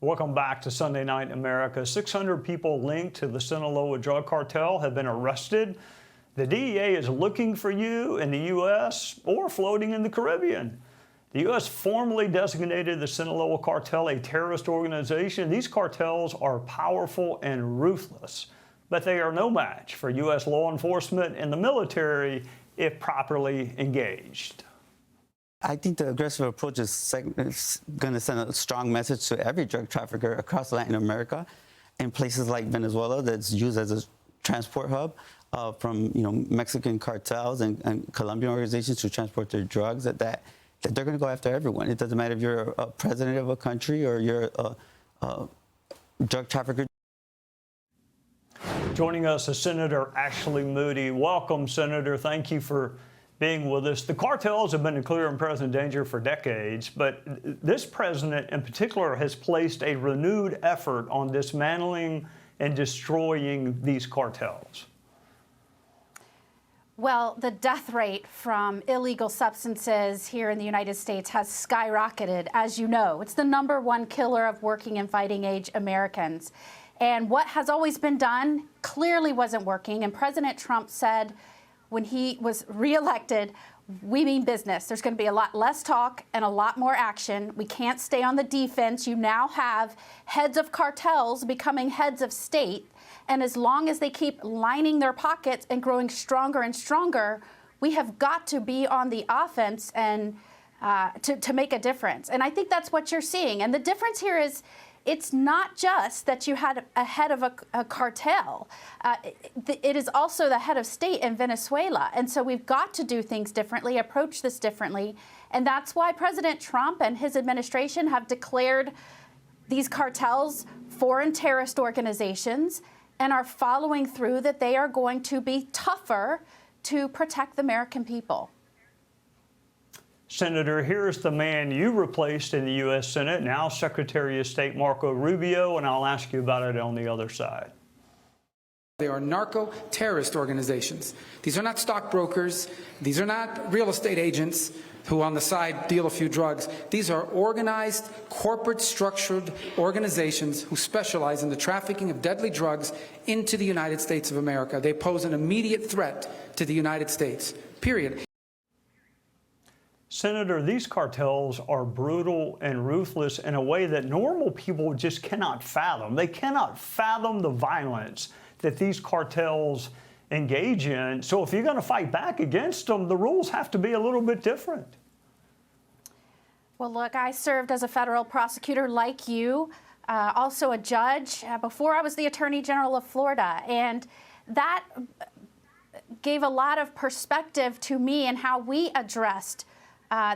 Welcome back to Sunday Night in America. 600 people linked to the Sinaloa drug cartel have been arrested. The DEA is looking for you in the U.S. or floating in the Caribbean. The U.S. formally designated the Sinaloa cartel a terrorist organization. These cartels are powerful and ruthless, but they are no match for U.S. law enforcement and the military if properly engaged. I think the aggressive approach is going to send a strong message to every drug trafficker across Latin America, in places like Venezuela that's used as a transport hub from Mexican cartels and Colombian organizations to transport their drugs. That they're going to go after everyone. It doesn't matter if you're a president of a country or you're a drug trafficker. Joining us is Senator Ashley Moody. Welcome, Senator. Thank you for being with us. The cartels have been in clear and present danger for decades, but this president in particular has placed a renewed effort on dismantling and destroying these cartels. Well, the death rate from illegal substances here in the United States has skyrocketed, as you know. It's the #1 killer of working and fighting age Americans. And what has always been done clearly wasn't working. And President Trump said when he was reelected, we mean business. There's going to be a lot less talk and a lot more action. We can't stay on the defense. You now have heads of cartels becoming heads of state. And as long as they keep lining their pockets and growing stronger and stronger, we have got to be on the offense and to make a difference. And I think that's what you're seeing. And the difference here is it's not just that you had a head of a cartel. It is also the head of state in Venezuela. And so we've got to do things differently, approach this differently. And that's why President Trump and his administration have declared these cartels foreign terrorist organizations and are following through that they are going to be tougher to protect the American people. Senator, here's the man you replaced in the U.S. Senate, now Secretary of State Marco Rubio, and I'll ask you about it on the other side. They are narco-terrorist organizations. These are not stockbrokers. These are not real estate agents who on the side deal a few drugs. These are organized, corporate-structured organizations who specialize in the trafficking of deadly drugs into the United States of America. They pose an immediate threat to the United States, period. Senator, these cartels are brutal and ruthless in a way that normal people just cannot fathom. They cannot fathom the violence that these cartels engage in. So if you're going to fight back against them, the rules have to be a little bit different. Well, look, I served as a federal prosecutor like you, also a judge, before I was the Attorney General of Florida. And that gave a lot of perspective to me in how we addressed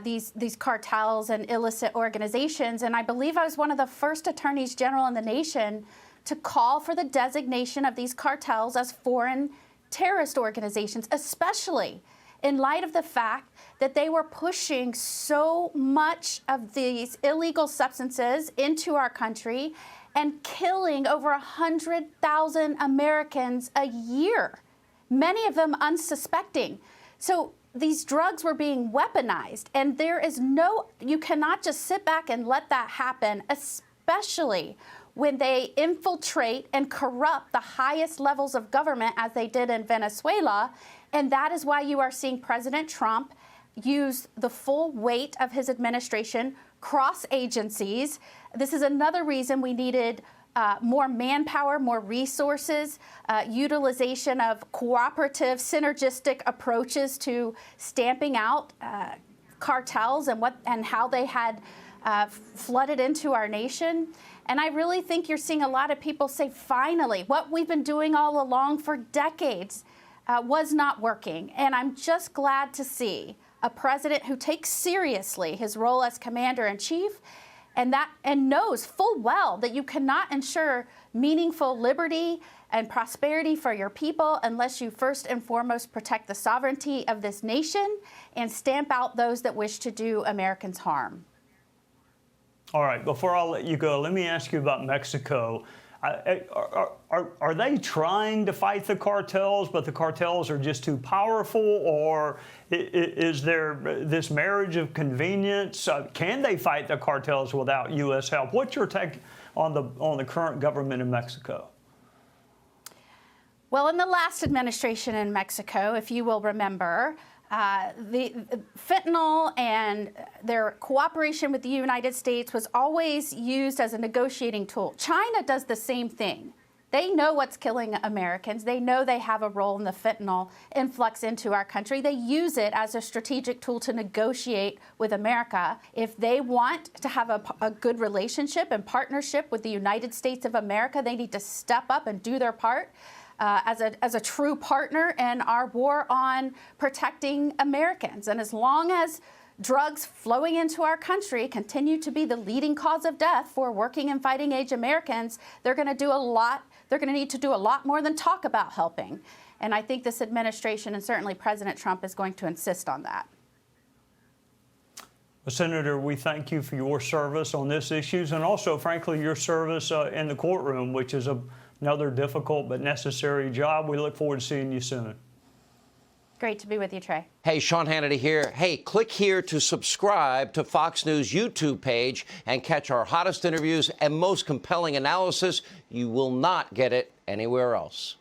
these cartels and illicit organizations. And I believe I was one of the first attorneys general in the nation to call for the designation of these cartels as foreign terrorist organizations, especially in light of the fact that they were pushing so much of these illegal substances into our country and killing over 100,000 Americans a year, many of them unsuspecting. So these drugs were being weaponized, and you cannot just sit back and let that happen, especially when they infiltrate and corrupt the highest levels of government as they did in Venezuela. And that is why you are seeing President Trump use the full weight of his administration, cross agencies. This is another reason we needed more manpower, more resources, utilization of cooperative, synergistic approaches to stamping out cartels and how they had flooded into our nation. And I really think you're seeing a lot of people say, finally, what we've been doing all along for decades was not working. And I'm just glad to see a president who takes seriously his role as commander-in-chief and knows full well that you cannot ensure meaningful liberty and prosperity for your people unless you first and foremost protect the sovereignty of this nation and stamp out those that wish to do Americans harm. All right, before I let you go, let me ask you about Mexico. Are they trying to fight the cartels, but the cartels are just too powerful, or is there this marriage of convenience? Can they fight the cartels without U.S. help? What's your take on the current government in Mexico? Well, in the last administration in Mexico, if you will remember, the fentanyl and their cooperation with the United States was always used as a negotiating tool. China does the same thing. They know what's killing Americans. They know they have a role in the fentanyl influx into our country. They use it as a strategic tool to negotiate with America. If they want to have a good relationship and partnership with the United States of America, they need to step up and do their part as a true partner in our war on protecting Americans. And as long as drugs flowing into our country continue to be the leading cause of death for working and fighting age Americans, they're going to do a lot. They're going to need to do a lot more than talk about helping. And I think this administration and certainly President Trump is going to insist on that. Well, Senator, we thank you for your service on this issues and also, frankly, your service in the courtroom, which is another difficult but necessary job. We look forward to seeing you soon. Great to be with you, Trey. Hey, Sean Hannity here. Hey, click here to subscribe to Fox News YouTube page and catch our hottest interviews and most compelling analysis. You will not get it anywhere else.